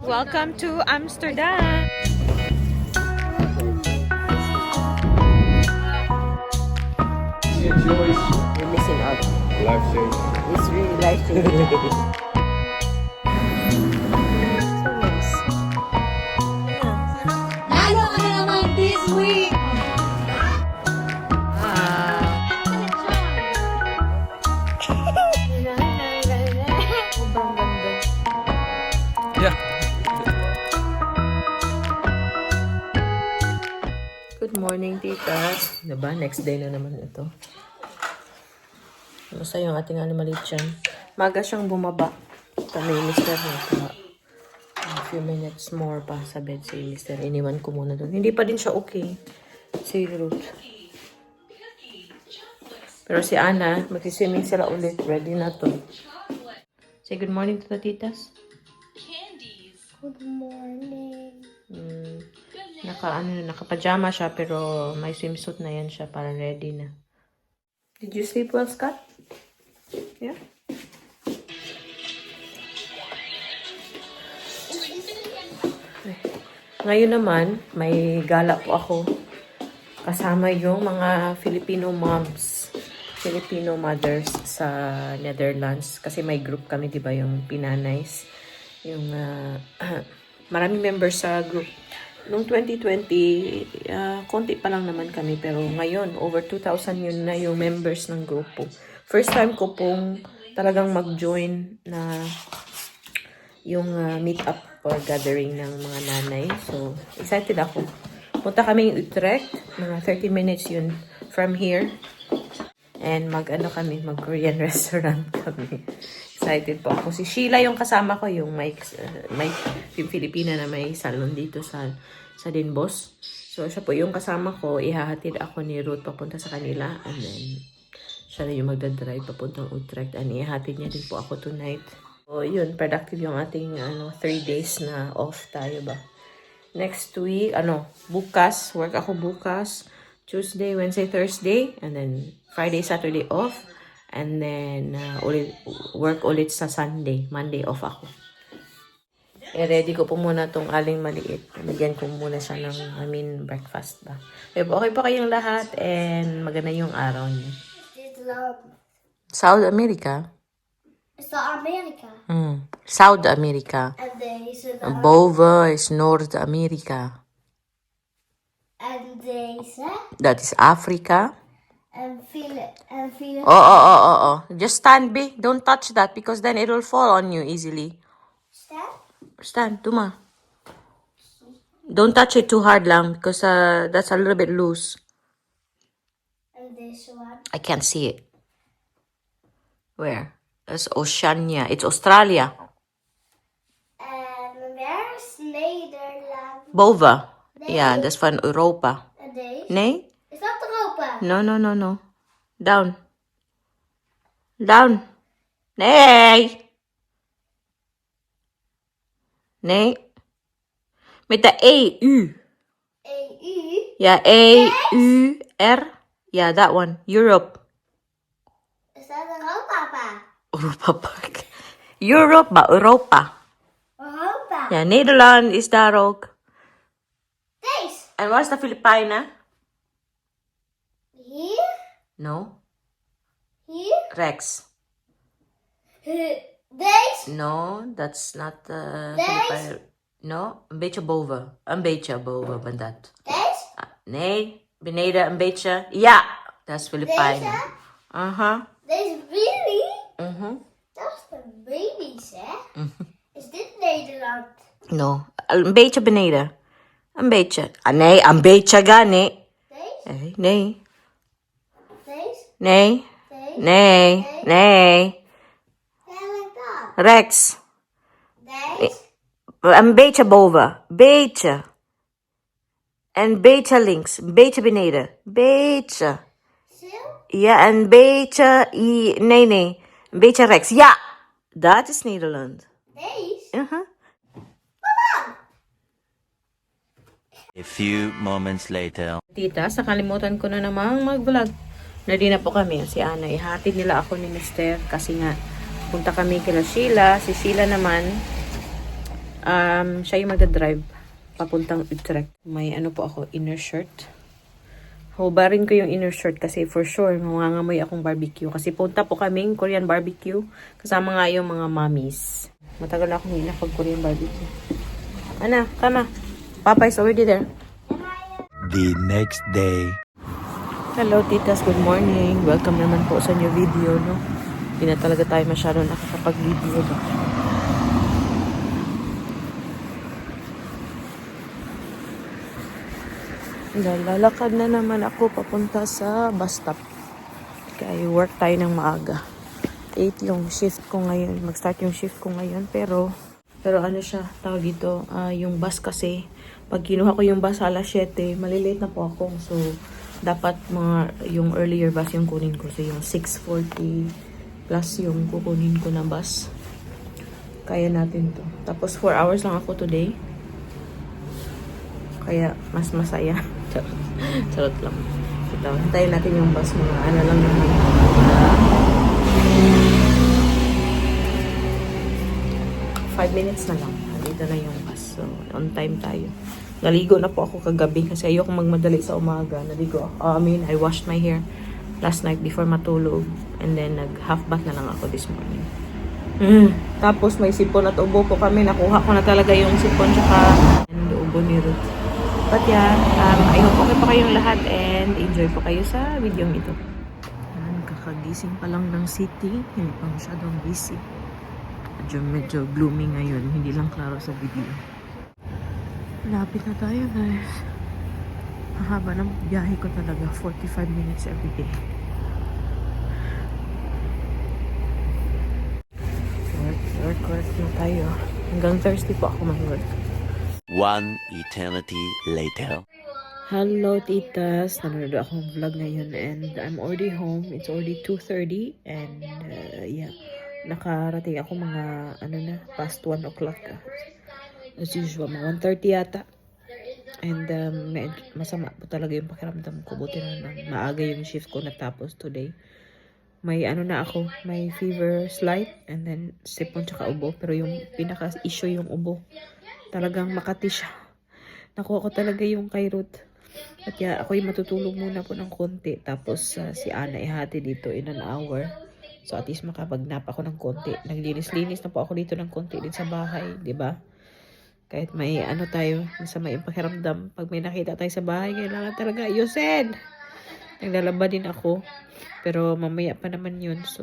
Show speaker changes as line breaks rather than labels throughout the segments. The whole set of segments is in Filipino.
Welcome to Amsterdam.
You're missing out.
Life change.
It's really life-changing. So nice.
Lalo ka na naman this week!
Sobrang ganda.
Yeah.
Good morning, titas. Diba? Next day na naman ito. Kamusta yung ating animalit dyan? Maga siyang bumaba. Kami, Mr. Nata. A few minutes more pa sa bed si Mr. Iniwan ko muna doon. Hindi pa din siya okay. Si Ruth. Pero si Anna, magsiswimming sila ulit. Ready na to. Say good morning to the titas.
Good morning.
Naka-pajama siya pero may swimsuit na yan siya para ready na. Did you sleep well, Scott? Yeah? Ngayon naman, may gala po ako. Kasama yung mga Filipino moms, Filipino mothers sa Netherlands. Kasi may group kami, di ba, yung Pinanays. Yung maraming members sa group. Noong 2020, konti pa lang naman kami. Pero ngayon, over 2,000 yun na yung members ng grupo. First time ko pong talagang mag-join na yung meet-up or gathering ng mga nanay. So, excited ako. Punta kami yung Utrecht. Mga 30 minutes yun from here. And mag-Korean restaurant kami. Excited po ako. Si Sheila yung kasama ko, yung yung Filipina na may salon dito sa Dinbos. So, siya po yung kasama ko. Ihahatid ako ni Ruth papunta sa kanila. And then, siya na yung magdadrive papuntang Utrecht. And ihahatid niya din po ako tonight. So, yun. Productive yung ating 3 days na off tayo ba. Next week, bukas. Work ako bukas. Tuesday, Wednesday, Thursday. And then, Friday, Saturday off. And then, work ulit sa Sunday. Monday off ako. Ready ko po muna tong aling maliit. Bigyan ko muna siya ng, breakfast ba. Okay po kayong lahat. And maganda yung araw niyo. South America?
Is that America?
South America.
And they said
Boven is North America.
and they said
That is Africa.
and feel it and feel it.
Oh. Just stand, B. Don't touch that because then it will fall on you easily. Stand, Tuma. Don't touch it too hard lang because that's a little bit loose.
And this one.
I can't see it. Where? That's Oceania. It's Australia.
And where's Netherlands?
Bova. Yeah, that's from Europa.
And this?
Nee?
Is that Europa?
No. Down. Down. Nee. Nee. Met de EU.
EU?
Yeah, A-U-R. Yeah, that one. Europe.
Is that Europa, pa?
Europa Park. Europe ba? Europa.
Europa.
Yeah, Nederland is daar ook.
This?
And what's the Filipina?
Here?
No.
Here?
Rex.
This?
No, that's not the
Deze?
Filipina. No, een beetje boven. Een beetje boven van dat.
This?
Nee, beneden een beetje. Ja, dat is Filipina.
Deze?
Uh-huh.
This really?
Mhm.
Dat is de baby's, hè? Is dit Nederland?
No, een beetje beneden. Een beetje. Nee, een beetje ga, nee.
Deze?
Nee.
Deze?
Nee.
Deze?
Nee. Nee.
Ja, like that.
Rex.
Deze?
Een beetje boven. Beetje. En beetje links. Een beetje beneden. Beetje.
Zo?
Ja, een beetje... Nee. Een beetje rechts. Ja! Dat is Nederland.
Deze?
Uh-huh.
A few moments later.
Tita, nakalimutan ko na namang mag-vlog. Ready na po kami. Si Ana, ihatid nila ako ni Mister kasi nga punta kami kila Sheila. Si Sheila naman Siya yung magdadrive papuntang Utrecht. May ano po ako, inner shirt. Hubarin ko yung inner shirt kasi for sure, mangangamoy akong barbecue. Kasi punta po kaming Korean barbecue. Kasama nga yung mga mommies. Matagal na akong hindi nakapag-Korean barbecue. Ana, kama. Papa is already there.
The next day.
Hello, titas. Good morning. Welcome naman po sa new video, no? Hindi na talaga tayo masyado nakakapag-video, no? Lalakad na naman ako papunta sa bus stop. Kaya work tayo ng maaga. 8 yung shift ko ngayon. Mag-start yung shift ko ngayon. Pero ano siya, tawag dito, yung bus kasi, pag kinuha ko yung bus alas 7, malilate na po ako. So, dapat yung earlier bus yung kunin ko. So, yung 6:40 plus yung kukunin ko na bus. Kaya natin to. Tapos, 4 hours lang ako today. Kaya, mas masaya. Charot lang. Ito, hintayin natin yung bus. Mga ano lang naman. 5 minutes na lang. Dito na yung bus. So, on time tayo. Naligo na po ako kagabi kasi ayoko magmadali sa umaga. Naligo ako. I washed my hair last night before matulog. And then, nag-half bath na lang ako this morning. Tapos, may sipon at ubo po kami. Nakuha ko na talaga yung sipon tsaka and ubo ni Ruth. But yeah, I hope okay pa kayong lahat and enjoy po kayo sa video ito. Kakagising pa lang ng city. Hindi pa masyadong busy. Medyo gloomy ngayon. Hindi lang klaro sa video. Lapit na tayo, guys. Mahaba ng biyahe ko talaga. 45 minutes every day. Work na tayo. Hanggang Thursday po ako mag-work.
One eternity later.
Hello, titas. Nanonood akong vlog ngayon and I'm already home. It's already 2:30 and yeah. Nakarating ako mga past 1 o'clock. As usual, mga 1:30 yata. And masama po talaga yung pakiramdam ko. Buti na maaga yung shift ko natapos today. May may fever slight and then sipon tsaka ubo. Pero yung pinaka-issue yung ubo. Talagang Makati siya. Nakuha ko talaga yung kay Ruth. At ako'y matutulog muna po ng konti. Tapos si Ana ihati dito in an hour. So at least makapag-nap ako ng konti. Naglinis-linis na po ako dito ng konti din sa bahay. 'Di ba? Kahit may tayo, masama yung pakiramdam. Pag may nakita tayo sa bahay, kailangan talaga ayusin. Naglalaba din ako. Pero mamaya pa naman yun. So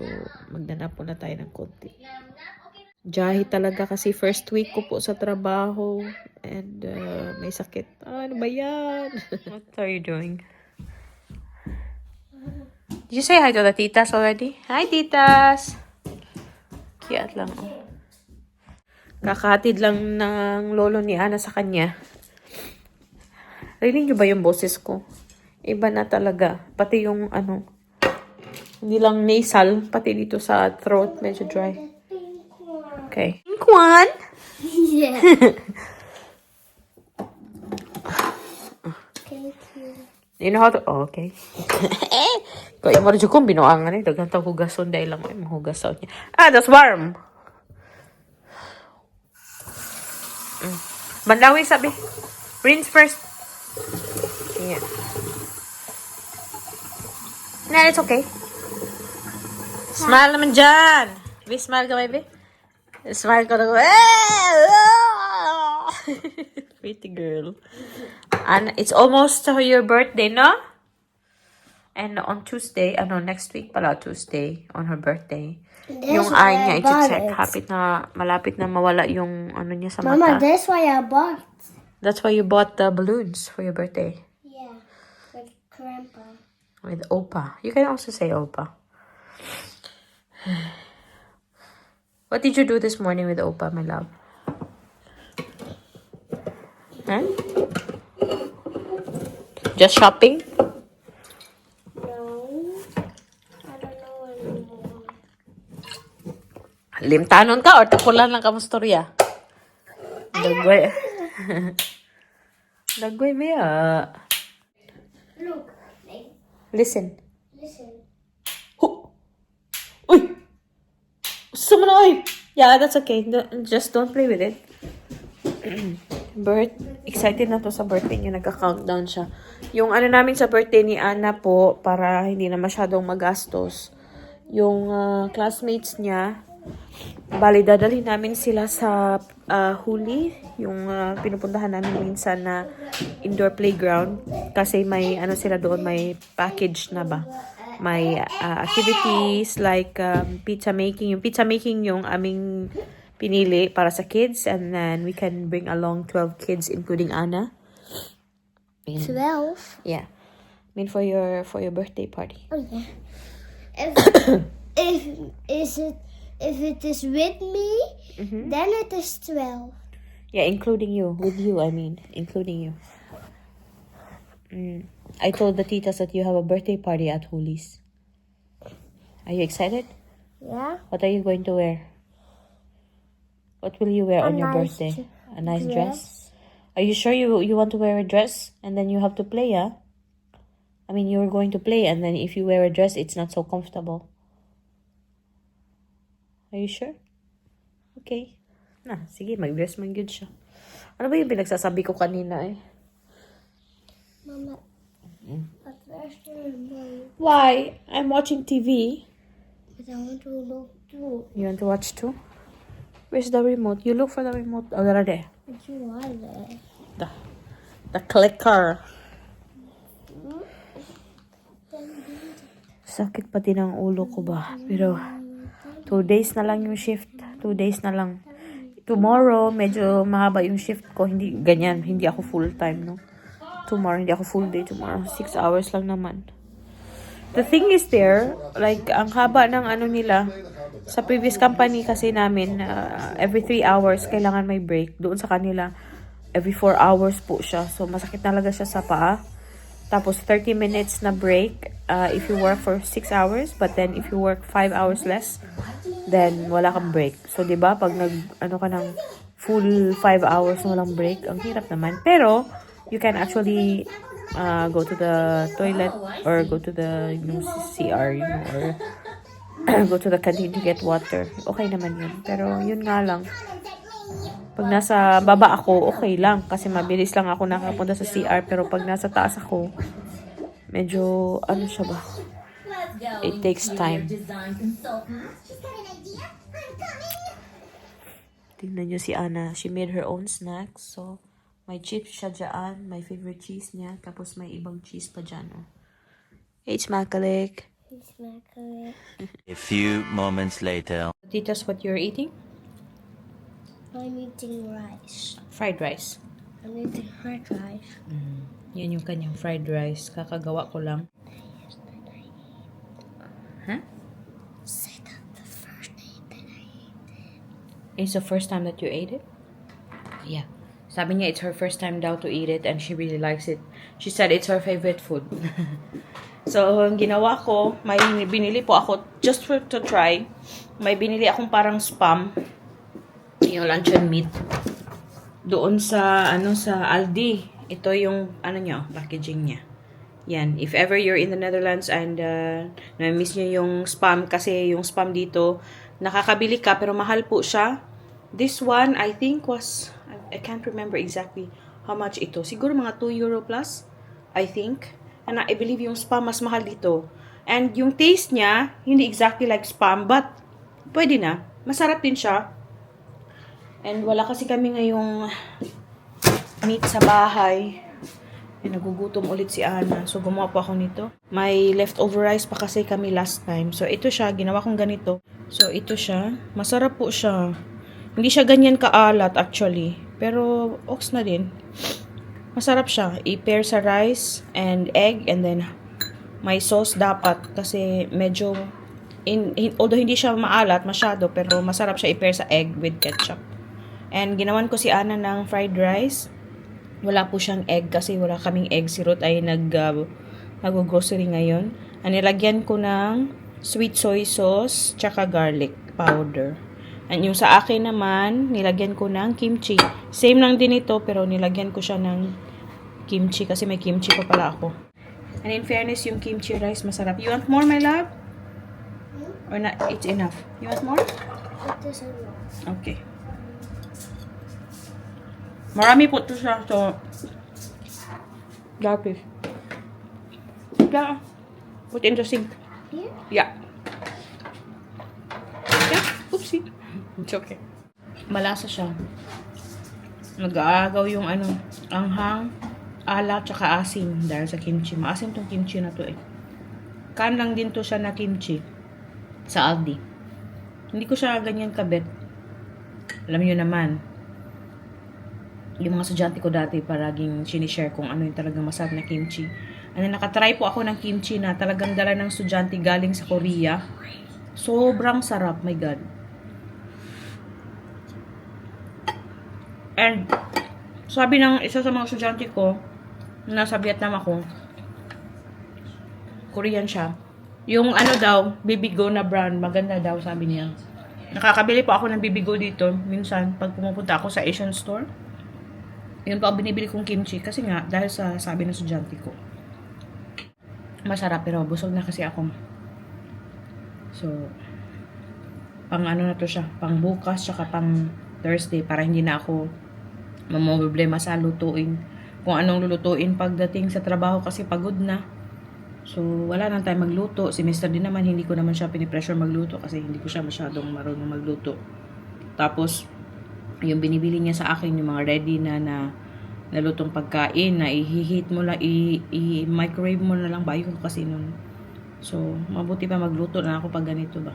magdanap po na tayo ng konti. Jahi talaga kasi first week ko po sa trabaho and may sakit. Ano ba yan? What are you doing? Did you say hi to the titas already? Hi, titas! Cute lang. Oh. Kakahatid lang ng lolo ni Ana sa kanya. Rinig niyo ba yung boses ko? Iba na talaga. Pati yung hindi lang nasal, pati dito sa throat, medyo dry. Okay. Pink one?
Yeah. Thank you.
You know how to... Oh, okay. Kaya mo rin kong binuangan eh. Dagang tang hugason dahil lang ay mahugason niya. That's warm. Banlawi sabi. Rinse first. Yeah. Nah, it's okay. Smile naman dyan. Baby, smile ka, baby. Smile ka na. Pretty girl. And it's almost your birthday, no? And on Tuesday, next week pala, Tuesday, on her birthday. Yung eye niya, i-check. Malapit na mawala yung niya sa mata.
Mama, that's why I bought.
That's why you bought the balloons for your birthday.
Yeah, with Grandpa.
With Opa. You can also say Opa. What did you do this morning with Opa, my love? Huh? Just shopping?
No, I don't know anymore.
Limtanon ka or tapulan lang ka mo storya? Dagway. Dagway maya.
Look,
Listen.
listen.
Uy! Sumunod! Yeah, that's okay. Just don't play with it. Excited na to sa birthday niya. Nagka-countdown siya. Yung ano namin sa birthday ni Anna po, para hindi na masyadong magastos, yung classmates niya, bali dadalhin namin sila sa Huli, yung pinupuntahan namin minsan na indoor playground. Kasi may ano sila doon, may package na ba? May activities like pizza making. Yung pizza making yung aming pinili para sa kids, and then we can bring along 12 kids including Anna.
12?
Yeah. I mean for your birthday party.
Oh, yeah. If it is with me, then it is 12.
Yeah, including you. With you, I mean. Including you. I told the titas that you have a birthday party at Huli's. Are you excited?
Yeah.
What are you going to wear? What will you wear on your
nice
birthday? A nice dress? Are you sure you want to wear a dress and then you have to play, yeah? I mean, you're going to play, and then if you wear a dress, it's not so comfortable. Are you sure? Okay. Sige, mag-dress man good siya. Ano ba yung pinagsasabi ko kanina eh?
Mama, but where's the remote?
Why? I'm watching TV.
But I want to look too.
You want to watch too? Where's the remote? You look for the remote. Oh, there.
But you are there.
The clicker. Sakit pati ng ulo ko ba? Pero 2 days na lang yung shift. 2 days na lang. Tomorrow, medyo mahaba yung shift ko. Hindi ganyan. Hindi ako full time, no? Tomorrow, hindi ako full day tomorrow. 6 hours lang naman. The thing is there, like, ang haba ng ano nila, sa previous company kasi namin, every 3 hours, kailangan may break. Doon sa kanila, every 4 hours po siya. So, masakit talaga siya sa paa. Tapos, 30 minutes na break if you work for 6 hours. But then, if you work 5 hours less, then wala kang break. So, di ba pag ano ka ng full 5 hours na walang break, ang hirap naman. Pero, you can actually go to the toilet or go to the CR, or go to the canteen to get water. Okay naman yun. Pero, yun nga lang. Pag nasa baba ako, okay lang. Kasi mabilis lang ako nakapunta sa CR. Pero pag nasa taas ako, medyo, ano siya ba? It takes time. Tingnan nyo si Anna. She made her own snacks. So, may chips siya dyan. My favorite cheese niya. Tapos may ibang cheese pa dyan. Oh. Hey, Smakalik.
It's not correct.
A few moments later.
Titas, what you're eating?
I'm eating rice.
Fried rice.
I'm eating fried rice.
Yan yung kanyang fried rice. Kakagawa ko lang. Huh?
Say that the first name that I ate.
It's the first time that you ate it? Yeah. Sabi niya it's her first time daw to eat it and she really likes it. She said it's her favorite food. So, ang ginawa ko, may binili po ako just to try. May binili akong parang Spam. Yung luncheon meat. Doon sa, sa Aldi. Ito yung, niya, packaging niya. Yan. If ever you're in the Netherlands and na-miss nyo yung Spam, kasi yung Spam dito, nakakabili ka, pero mahal po siya. This one, I think was, I can't remember exactly how much ito. Siguro mga €2 plus, I think. And I believe yung Spam mas mahal dito. And yung taste niya, hindi exactly like Spam, but pwede na. Masarap din siya. And wala kasi kami ngayong meat sa bahay. And nagugutom ulit si Anna. So, gumawa po ako nito. May leftover rice pa kasi kami last time. So, ito siya. Ginawa kong ganito. So, ito siya. Masarap po siya. Hindi siya ganyan kaalat actually. Pero, ox na din. Masarap siya. I-pair sa rice and egg. And then, may sauce dapat. Kasi medyo, although hindi siya maalat masyado, pero masarap siya i-pair sa egg with ketchup. And ginawan ko si Anna ng fried rice. Wala po siyang egg kasi wala kaming egg. Si Ruth ay nag-grocery ngayon. And nilagyan ko ng sweet soy sauce tsaka garlic powder. And yung sa akin naman, nilagyan ko ng kimchi. Same lang din ito pero nilagyan ko siya ng kimchi kasi may kimchi pa pala ako. And in fairness, yung kimchi rice masarap. You want more, my love? Or not? It's enough. You want more?
It is enough.
Okay. Marami po ito siya. So, Darfish. Yeah. Put in the sink.
Here?
Yeah. Yeah. Oopsie. It's okay. Malasa siya. Nag-aagaw yung ano, anghang, ala, tsaka asim dahil sa kimchi. Maasim tong kimchi na to eh. Kan lang din to siya na kimchi sa Aldi. Hindi ko siya ganyan kabet. Alam niyo naman, yung mga estudyante ko dati paraging sinishare kung ano yung talagang masarap na kimchi. Ano, nakatry po ako ng kimchi na talagang dala ng estudyante galing sa Korea. Sobrang sarap, my God. And, sabi ng isa sa mga estudyante ko, nasa Vietnam ako, Korean siya. Yung ano daw, Bibigo na brand, maganda daw, sabi niya. Nakakabili po ako ng Bibigo dito, minsan, pag pumupunta ako sa Asian store. Yun po ang binibili kong kimchi, kasi nga, dahil sa sabi ng estudyante ko. Masarap, pero busog na kasi ako. So, pang ano na to siya, pang bukas, tsaka pang Thursday, para hindi na ako mamumblema sa lutuin. Kung anong lulutuin pagdating sa trabaho kasi pagod na. So, wala nang tayo magluto. Si Mr. din naman, hindi ko naman siya pinipressure magluto kasi hindi ko siya masyadong marunong magluto. Tapos, yung binibili niya sa akin, yung mga ready na nalutong pagkain, na i-heat mo lang, i-microwave mo na lang ba? Ayun kasi nun. So, mabuti pa magluto na ako pag ganito ba.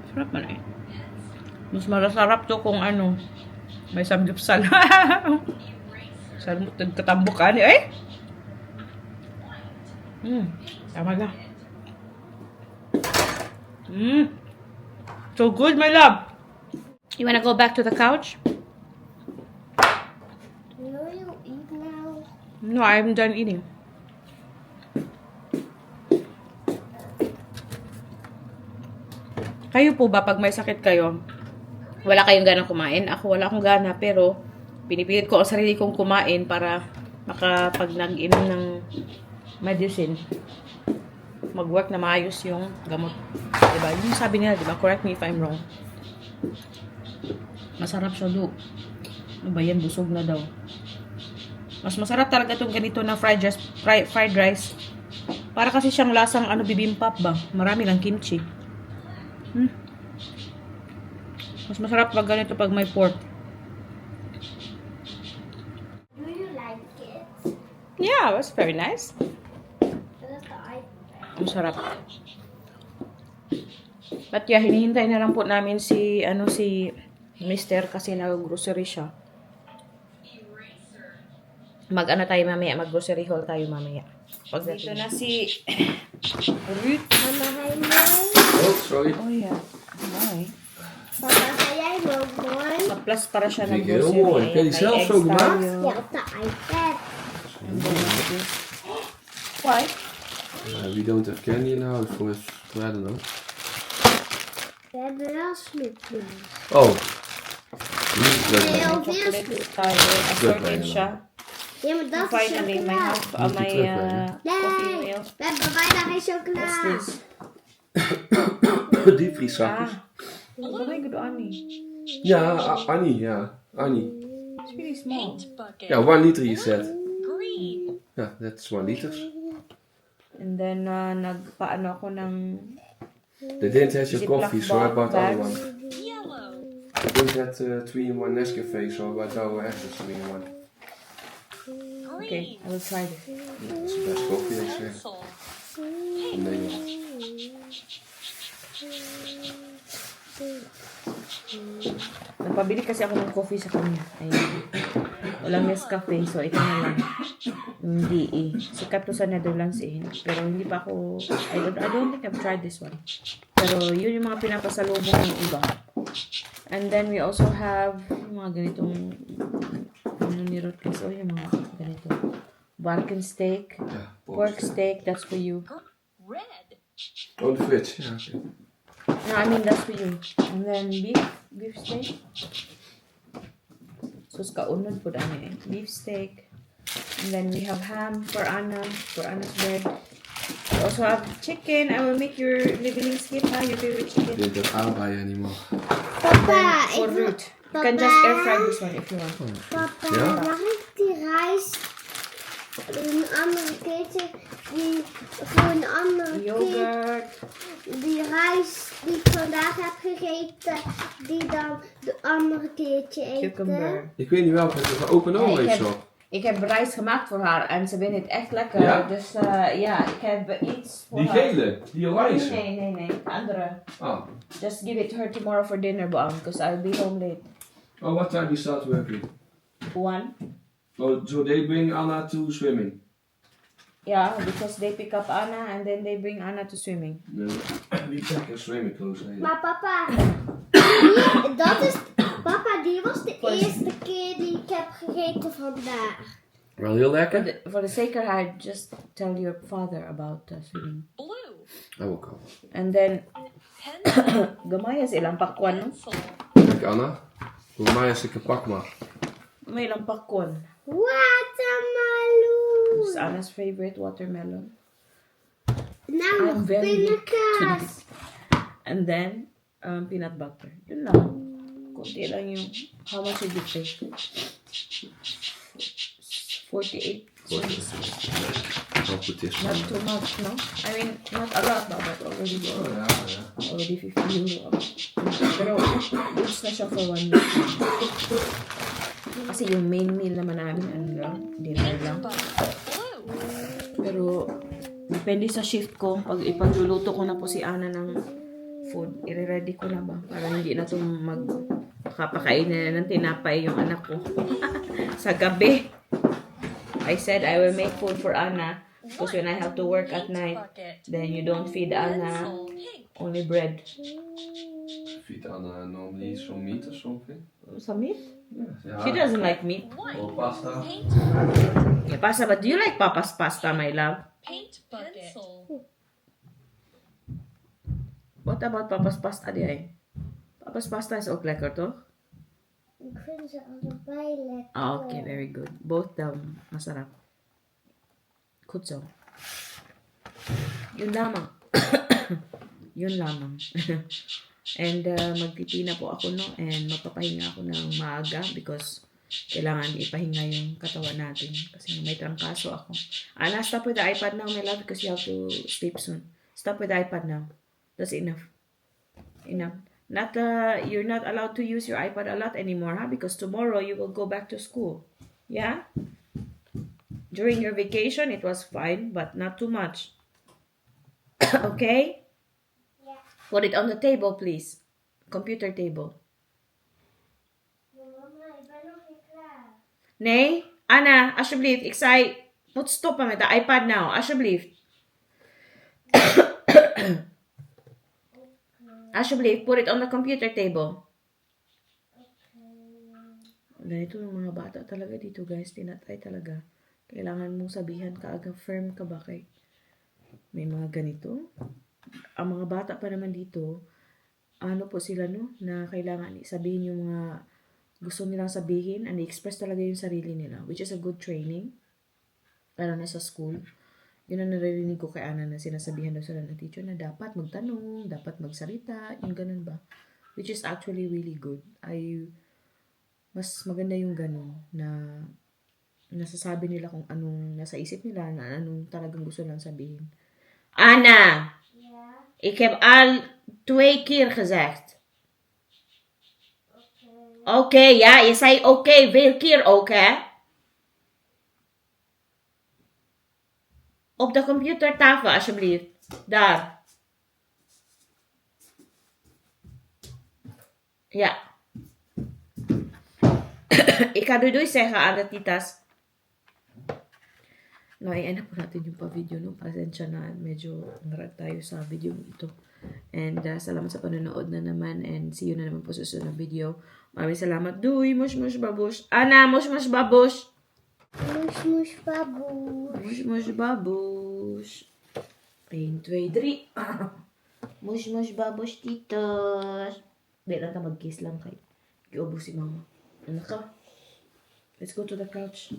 Sarap man eh. Mas marasarap to kung ano, may samgyupsal. Sarap katambukan eh. Tama na. So good, my love. You wanna go back to the couch?
No, you eat now.
No, I'm done eating. Kayo po ba, pag may sakit kayo, wala kayong ganang kumain? Ako wala akong gana, pero pinipilit ko ang sarili kong kumain para pag nag-inom ng medicine, mag-work na maayos yung gamot. Diba? Yung sabi nila, diba? Correct me if I'm wrong. Masarap siya, do. Ano ba yan? Busog na daw. Mas masarap talaga itong ganito na fried rice. Para kasi siyang lasang bibimbap ba? Marami lang kimchi. Mas masarap pag ganito pag may pork.
Do you like it?
Yeah, it was very nice. Ang sarap. But yeah, hinihintay na lang po namin si Mr. kasi nag-grocery siya. Tayo mamaya, mag-grocery haul tayo mamaya. Dito na si Ruth.
Mama, hi, mo.
Oh, sorry.
Oh yeah. Hi.
Papa, hi, mo, boy.
Plus para siya
Vind ik
nag-grocery.
heel mooi. Heb je die
May
zelf
eggs
zo gemaakt?
tayo.
Ja, op de iPad.
Why?
We don't have candy in the house for I don't know.
We hebben wel snoepjes.
Oh.
Heel veel
Chocolate
snoepjes.
tayo. Assorted siya.
Ja, maar dat is
Finally, my
chocola.
house, my coffee
Nee,
milk.
we hebben bijna geen chocola.
What's this?
Diepvrieszakjes.
What am I good Annie?
Ja, Annie, ja. Annie.
It's really small.
Ja, 1 liter you said. Ja, that's 1 liter.
And then, nagpaano ako ng
They didn't have your
Ziploc
coffee, so I bought the other
bags.
one. They don't have 3-in-1 Nescafe, so I bought our extra 3-in-1.
Okay, I will try this.
That's the best coffee, they say. From Nederland.
Nagpabili kasi ako ng coffee sa kanya. Ayun. Walang Nescafe, so ito na lang. Hindi eh. Sikat to sa Netherlands eh. Pero hindi pa ako, I don't think I've tried this one. Pero yun yung mga pinapasalubong ng iba. And then we also have yung mga ganitong ni Ruth kasi yung mga ganito. Balkan steak, pork steak, that's for you.
Oh, the fridge. Ja, okay.
No, I mean that's for you. And then beef steak. Sus kaunod po dami eh. Beef steak. And then we have ham for Anna's bread. We also have chicken. I will make your living skip, your favorite chicken.
They don't have aardbeien anymore.
Fuck
Papa,
for
ik wil-
root. You can just air fry this one if you want.
Papa,
Ja?
mag ik die rijst een andere keertje die voor een andere keer
Yogurt.
die rijst die ik vandaag heb gegeten, die dan de andere keertje eten?
Cucumber.
Ik weet niet welke, maar open
Ja,
over
ik
heeft
heb-
zo.
Ik heb rijst gemaakt voor haar en ze vindt het echt lekker.
Ja?
Dus ja, ik heb iets voor
Die
haar.
gele, die oranje.
Nee. Andere.
Ah.
Just give it to her tomorrow for dinner, Boam, because I'll be home late.
Oh, what time you start working?
1.
Oh, so they bring Anna to swimming?
Yeah, because they pick up Anna and then they bring Anna to swimming.
No. We check her swimming clothes. Hey.
Maar papa, die was de eerste keer die ik heb gegeten vandaag.
Wel heel lekker.
For the zekerheid, just tell your father about swimming.
Oh, ook al.
And then, gamay silang pakwan, no?
Kijk Anna, voor mij is ik een pak maar.
May ilang pakwan.
Watermeloen.
This is Anna's favorite watermelon.
Nou, nog
very weak
pindakaas.
And then, peanut butter. Yun lang. Kunti lang yung, how much did you pay? 48.
Wat het is.
Not too much, no? I mean, not a lot, but already,
Ja.
already 50 euro. Pero, goods na siya for 1 week. Kasi yung main meal naman namin, ano lang, dinner lang. Pero, depende sa shift ko. Pag ipagluluto ko na po si Ana ng food, i-ready ko na ba? Para hindi na itong magkapakainin na ng tinapay yung anak ko. Sa gabi. I said I will make food for Anna because when I have to work at night, then you don't feed Anna only bread.
Feed Anna normally some meat or something?
Some meat?
Ja.
She doesn't like meat.
Or pasta.
Yeah, pasta, but do you like Papa's pasta, my love?
Paint bucket.
What about Papa's pasta, Diay? Papa's pasta is ook lekker, toch?
Ik vind ze allebei lekker.
Ah, okay, very good. Both masarap. Good so. Yun lamang. Yun lamang. And magpipina po ako, no? And mapapahinga ako ng maaga because kailangan ipahinga yung katawan natin. Kasi may trangkaso ako. Anna, stop with the iPad now, my love, because you have to sleep soon. Stop with the iPad now. That's enough. Enough. You're not allowed to use your iPad a lot anymore, huh? Because tomorrow you will go back to school. Yeah? During your vacation, it was fine, but not too much. Okay?
Ja.
Put it on the table, please. Computer table.
Mama, ik ben nog niet klaar.
Nee? Anna, alsjeblieft. Ik zei, moet stoppen met de iPad now. Alsjeblieft. Alsjeblieft, put it on the computer table. Ganito yung mga bata talaga dito, guys. Tinatry talaga. Kailangan mong sabihan ka agad, firm ka ba kay may mga ganito. Ang mga bata pa naman dito, ano po sila, no? Na kailangan sabihin yung mga gusto nilang sabihin and i-express talaga yung sarili nila, which is a good training. Lalo na sa school. Yun ang naririnig ko kay Ana na sinasabihan daw sila ng teacher na dapat magtanong, dapat magsalita, yung ganun ba. Which is actually really good. Mas maganda yung ganun na nasasabi nila kung anong nasa isip nila, na anong talagang gusto lang sabihin. Anna!
Ja.
Ik heb al 2 keer gezegd. Oké, ja, je zei oké, veel keer ook, hè? Op de computertafel, alsjeblieft. Daar. Ja. Ik ga doei zeggen aan de titas. No, i-end po natin yung pa-video, no? Pasensya na, medyo narat tayo sa video ito. And salamat sa panonood na naman and see you na naman po sa susunod na video. Maraming salamat. Duy, mush mush babush. Ana, mush mush babush.
Mush, mush, baboe.
Mush mush babush. 1, 2, 3. Mush mush babush, titos. Di lang ta mag-kiss lang kay. Iubos si mama. Ano ka? Let's go to the couch.